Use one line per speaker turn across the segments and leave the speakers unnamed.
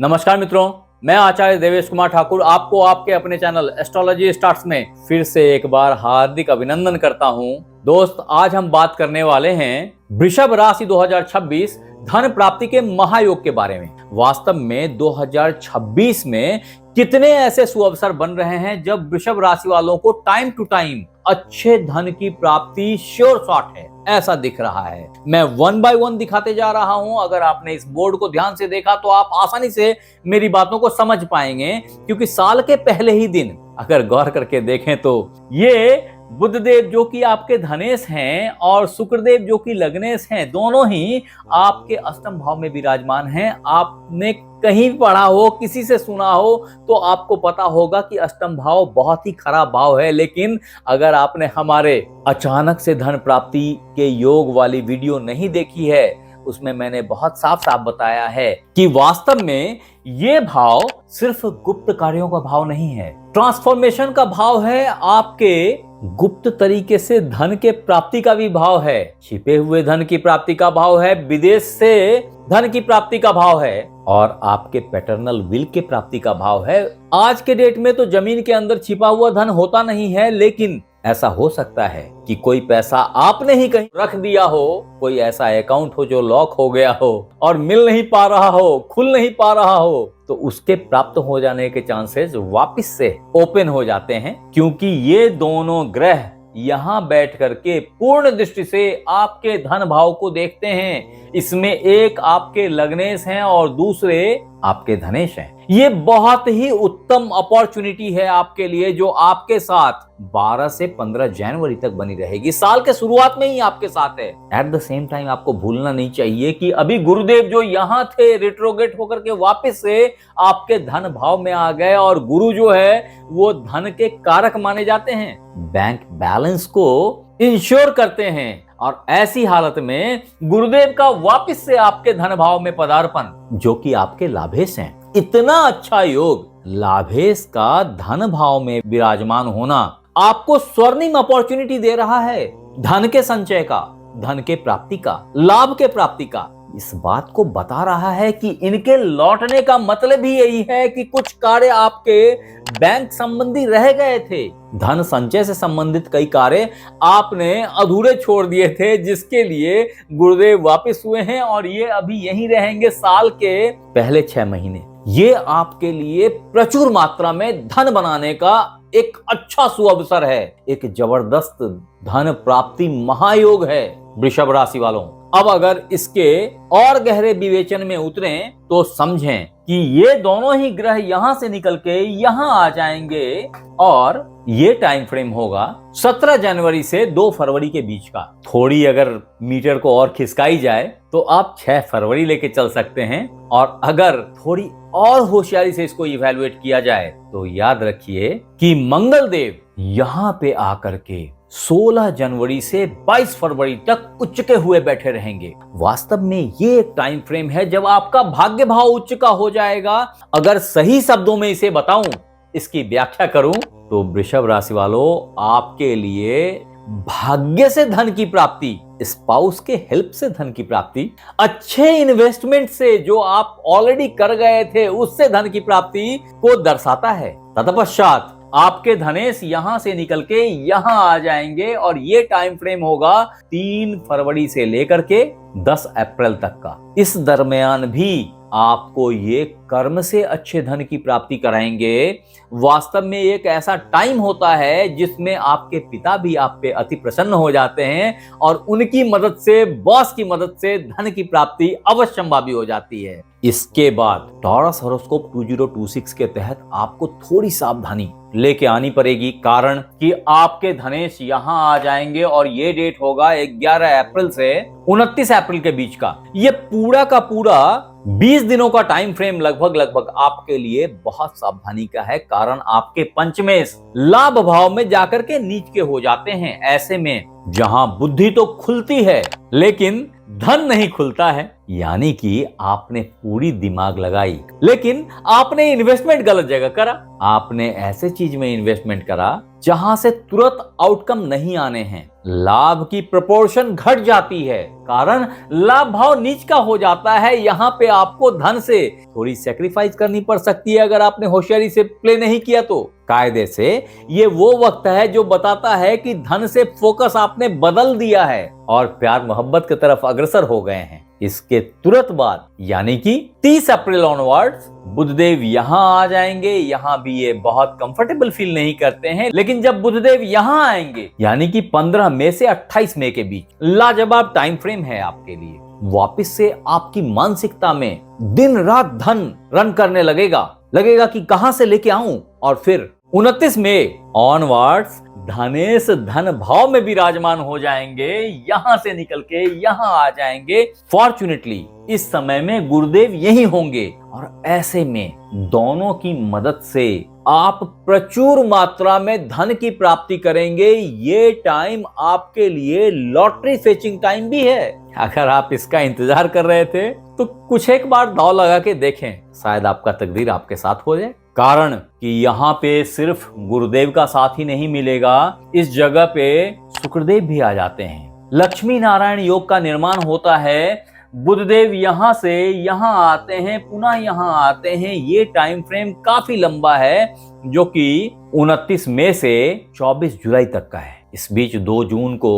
नमस्कार मित्रों, मैं आचार्य देवेश कुमार ठाकुर आपको आपके अपने चैनल एस्ट्रोलॉजी स्टार्ट्स में फिर से एक बार हार्दिक अभिनंदन करता हूं। दोस्त, आज हम बात करने वाले हैं वृषभ राशि 2026 धन प्राप्ति के महायोग के बारे में। वास्तव में 2026 में कितने ऐसे सुअवसर बन रहे हैं जब वृषभ राशि वालों को टाइम टू टाइम अच्छे धन की प्राप्ति श्योर शॉट है, ऐसा दिख रहा है। मैं 1 बाय 1 दिखाते जा रहा हूं। अगर आपने इस बोर्ड को ध्यान से देखा तो आप आसानी से मेरी बातों को समझ पाएंगे, क्योंकि साल के पहले ही दिन अगर गौर करके देखें तो ये बुधदेव जो कि आपके धनेश हैं और शुक्रदेव जो कि लग्नेश हैं, दोनों ही आपके अष्टम भाव में विराजमान हैं। आपने कहीं पढ़ा हो, किसी से सुना हो तो आपको पता होगा कि अष्टम भाव बहुत ही खराब भाव है। लेकिन अगर आपने हमारे अचानक से धन प्राप्ति के योग वाली वीडियो नहीं देखी है, उसमें मैंने बहुत साफ साफ बताया है कि वास्तव में ये भाव सिर्फ गुप्त कार्यों का भाव नहीं है, ट्रांसफॉर्मेशन का भाव है, आपके गुप्त तरीके से धन के प्राप्ति का भी भाव है, छिपे हुए धन की प्राप्ति का भाव है, विदेश से धन की प्राप्ति का भाव है और आपके पैटर्नल विल के प्राप्ति का भाव है। आज के डेट में तो जमीन के अंदर छिपा हुआ धन होता नहीं है, लेकिन ऐसा हो सकता है कि कोई पैसा आपने ही कहीं रख दिया हो, कोई ऐसा अकाउंट हो जो लॉक हो गया हो और मिल नहीं पा रहा हो, खुल नहीं पा रहा हो, तो उसके प्राप्त हो जाने के चांसेस वापस से ओपन हो जाते हैं, क्योंकि ये दोनों ग्रह यहाँ बैठ करके पूर्ण दृष्टि से आपके धन भाव को देखते हैं। इसमें एक आपके लग्नेश हैं और दूसरे आपके धनेश हैं। ये बहुत ही उत्तम अपॉर्चुनिटी है आपके लिए, जो आपके साथ 12 से 15 जनवरी तक बनी रहेगी। साल के शुरुआत में ही आपके साथ है। एट द सेम टाइम आपको भूलना नहीं चाहिए कि अभी गुरुदेव जो यहाँ थे रिट्रोगेट होकर के वापस से आपके धन भाव में आ गए, और गुरु जो है वो धन के कारक माने जाते हैं, बैंक बैलेंस को इंश्योर करते हैं। और ऐसी हालत में गुरुदेव का वापस से आपके धन भाव में पदार्पण, जो कि आपके लाभेश हैं, इतना अच्छा योग, लाभेश का धन भाव में विराजमान होना आपको स्वर्णिम अपॉर्चुनिटी दे रहा है धन के संचय का, धन के प्राप्ति का, लाभ के प्राप्ति का। इस बात को बता रहा है कि इनके लौटने का मतलब ही यही है कि कुछ कार्य आपके बैंक संबंधी रह गए थे, धन संचय से संबंधित कई कार्य आपने अधूरे छोड़ दिए थे, जिसके लिए गुरुदेव वापस हुए हैं और ये अभी यहीं रहेंगे साल के पहले 6 महीने। ये आपके लिए प्रचुर मात्रा में धन बनाने का एक अच्छा सुअवसर है, एक जबरदस्त धन प्राप्ति महायोग है वृषभ राशि वालों। अब अगर इसके और गहरे विवेचन में उतरें तो समझें कि ये दोनों ही ग्रह यहां से निकल के यहां आ जाएंगे, और ये टाइम फ्रेम होगा 17 जनवरी से 2 फरवरी के बीच का। थोड़ी अगर मीटर को और खिसकाई जाए तो आप 6 फरवरी लेके चल सकते हैं, और अगर थोड़ी और होशियारी से इसको इवैल्यूएट किया जाए तो याद रखिए कि मंगल देव यहां पे आकर के 16 जनवरी से 22 फरवरी तक उच्च के हुए बैठे रहेंगे। वास्तव में ये एक टाइम फ्रेम है जब आपका भाग्य भाव उच्च का हो जाएगा। अगर सही शब्दों में इसे बताऊं, इसकी व्याख्या करूं, तो वृषभ राशि वालों, आपके लिए भाग्य से धन की प्राप्ति, स्पाउस के हेल्प से धन की प्राप्ति, अच्छे इन्वेस्टमेंट से जो आप ऑलरेडी कर गए थे उससे धन की प्राप्ति को दर्शाता है। तत्पश्चात आपके धनेश यहां से निकल के यहां आ जाएंगे, और ये टाइम फ्रेम होगा 3 फरवरी से लेकर के 10 अप्रैल तक का। इस दरमियान भी आपको ये कर्म से अच्छे धन की प्राप्ति कराएंगे। वास्तव में एक ऐसा टाइम होता है जिसमें आपके पिता भी आप पे अति प्रसन्न हो जाते हैं, और उनकी मदद से, बॉस की मदद से धन की प्राप्ति अवश्यंभावी हो जाती है। इसके बाद टॉरस हॉरोस्कोप 2026 के तहत आपको थोड़ी सावधानी लेके आनी पड़ेगी, कारण कि आपके धनेश यहां आ जाएंगे, और ये डेट होगा 11 अप्रैल से 29 अप्रैल के बीच का। ये पूरा का पूरा 20 दिनों का टाइम फ्रेम लगभग आपके लिए बहुत सावधानी का है, कारण आपके पंचमेश लाभ भाव में जाकर के नीच के हो जाते हैं। ऐसे में जहां बुद्धि तो खुलती है लेकिन धन नहीं खुलता है, यानी कि आपने पूरी दिमाग लगाई, लेकिन आपने इन्वेस्टमेंट गलत जगह करा। आपने ऐसे चीज में इन्वेस्टमेंट करा जहां से तुरंत आउटकम नहीं आने हैं। लाभ की प्रोपोर्शन घट जाती है, कारण लाभ भाव नीच का हो जाता है। यहाँ पे आपको धन से थोड़ी सेक्रीफाइस करनी पड़ सकती है अगर आपने होशियारी से प्ले नहीं किया तो। कायदे से ये वो वक्त है जो बताता है कि धन से फोकस आपने बदल दिया है और प्यार मोहब्बत की तरफ अग्रसर हो गए हैं। इसके तुरंत बाद यानी कि 30 अप्रैल ऑनवर्ड्स बुधदेव यहाँ आ जाएंगे। यहाँ भी ये बहुत कंफर्टेबल फील नहीं करते हैं, लेकिन जब बुधदेव यहाँ आएंगे यानी कि 15 मई से 28 मई के बीच लाजवाब टाइम फ्रेम है आपके लिए। वापस से आपकी मानसिकता में दिन रात धन रन करने लगेगा कि कहां से लेके आऊं। और फिर 29 मई ऑनवर्ड्स धनेश धन भाव में विराजमान हो जाएंगे, यहां से निकल के यहां आ जाएंगे। फॉर्चुनेटली इस समय में गुरुदेव यही होंगे और ऐसे में दोनों की मदद से आप प्रचुर मात्रा में धन की प्राप्ति करेंगे। ये टाइम आपके लिए लॉटरी फेचिंग टाइम भी है। अगर आप इसका इंतजार कर रहे थे तो कुछ एक बार दांव लगा के देखें, शायद आपका तकदीर आपके साथ हो जाए। कारण कि यहाँ पे सिर्फ गुरुदेव का साथ ही नहीं मिलेगा, इस जगह पे शुक्रदेव भी आ जाते हैं। लक्ष्मी नारायण योग का निर्माण होता है। बुधदेव यहाँ से यहाँ आते हैं, पुनः यहाँ आते हैं। ये टाइम फ्रेम काफी लंबा है जो कि 29 मई से 24 जुलाई तक का है। इस बीच 2 जून को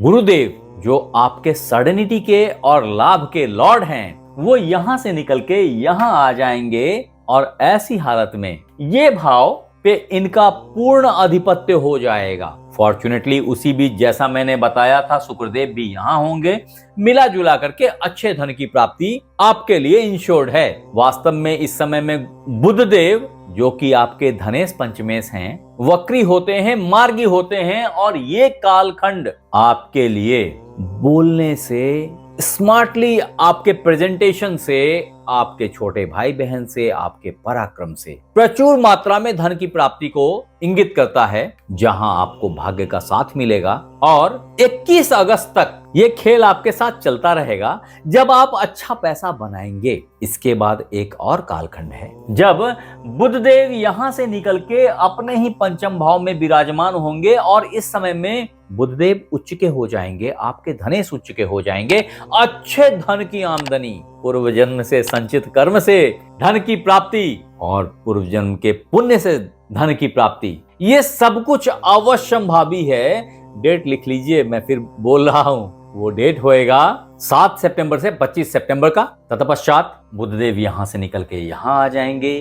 गुरुदेव जो आपके सडनिटी के और लाभ के लॉर्ड हैं, वो यहाँ से निकल के यहाँ आ जाएंगे और ऐसी हालत में ये भाव पे इनका पूर्ण आधिपत्य हो जाएगा। फॉर्चुनेटली उसी बीच जैसा मैंने बताया था, शुक्रदेव भी यहाँ होंगे। मिला जुला करके अच्छे धन की प्राप्ति आपके लिए इंश्योर्ड है। वास्तव में इस समय में बुधदेव जो कि आपके धनेश पंचमेश हैं, वक्री होते हैं, मार्गी होते हैं और ये कालखंड आपके लिए बोलने से, स्मार्टली आपके प्रेजेंटेशन से, आपके छोटे भाई बहन से, आपके पराक्रम से प्रचुर मात्रा में धन की प्राप्ति को इंगित करता है, जहां आपको भाग्य का साथ मिलेगा। और 21 अगस्त तक ये खेल आपके साथ चलता रहेगा जब आप अच्छा पैसा बनाएंगे। इसके बाद एक और कालखंड है जब बुधदेव यहां से निकल के अपने ही पंचम भाव में विराजमान होंगे और इस समय में बुधदेव उच्च के हो जाएंगे, आपके धनेश उच्च के हो जाएंगे। अच्छे धन की आमदनी, पूर्व जन्म से संचित कर्म से धन की प्राप्ति और पूर्व जन्म के पुण्य से धन की प्राप्ति, ये सब कुछ अवश्यंभावी है। डेट लिख लीजिए, मैं फिर बोल रहा हूं। वो डेट होएगा 7 सितंबर से 25 सितंबर का। तत्पश्चात बुधदेव यहां से निकल के यहां आ जाएंगे।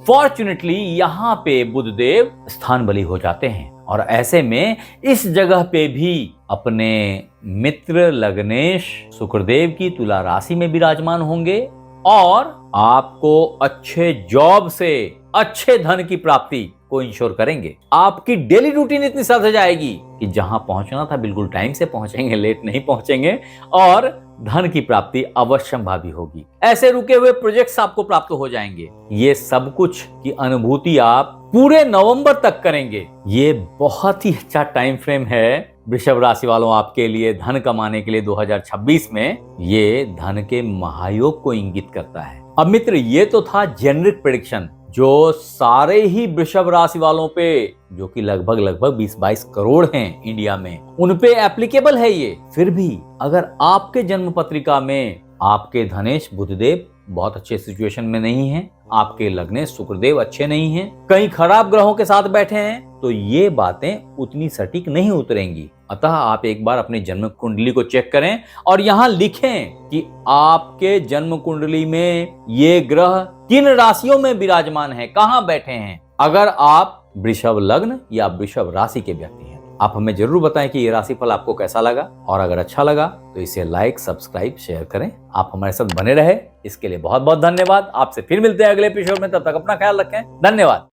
फॉर्चुनेटली यहाँ पे बुधदेव स्थान बली हो जाते हैं और ऐसे में इस जगह पे भी अपने मित्र लग्नेश शुक्रदेव की तुला राशि में विराजमान होंगे और आपको अच्छे जॉब से अच्छे धन की प्राप्ति को इंश्योर करेंगे। आपकी डेली रूटीन इतनी सध जाएगी कि जहां पहुंचना था बिल्कुल टाइम से पहुंचेंगे, लेट नहीं पहुंचेंगे और धन की प्राप्ति अवश्यंभावी होगी। ऐसे रुके हुए प्रोजेक्ट्स आपको प्राप्त हो जाएंगे। ये सब कुछ की अनुभूति आप पूरे नवंबर तक करेंगे। ये बहुत ही अच्छा टाइम फ्रेम है वृषभ राशि वालों आपके लिए धन कमाने के लिए। 2026 में ये धन के महायोग को इंगित करता है। अब मित्र, ये तो था जेनरिक प्रेडिक्शन जो सारे ही वृषभ राशि वालों पे, जो कि लगभग 20-22 करोड़ हैं इंडिया में, उन पे एप्लीकेबल है ये। फिर भी अगर आपके जन्म पत्रिका में आपके धनेश बुधदेव बहुत अच्छे सिचुएशन में नहीं है, आपके लग्नेश शुक्रदेव अच्छे नहीं हैं, कहीं खराब ग्रहों के साथ बैठे हैं, तो ये बातें उतनी सटीक नहीं उतरेंगी। अतः आप एक बार अपनी जन्म कुंडली को चेक करें और यहाँ लिखें कि आपके जन्म कुंडली में ये ग्रह किन राशियों में विराजमान है, कहाँ बैठे हैं। अगर आप वृषभ लग्न या वृषभ राशि के व्यक्ति हैं, आप हमें जरूर बताएं कि ये राशिफल आपको कैसा लगा, और अगर अच्छा लगा तो इसे लाइक, सब्सक्राइब, शेयर करें। आप हमारे साथ बने रहे, इसके लिए बहुत बहुत धन्यवाद। आपसे फिर मिलते हैं अगले एपिसोड में, तब तक अपना ख्याल रखें। धन्यवाद।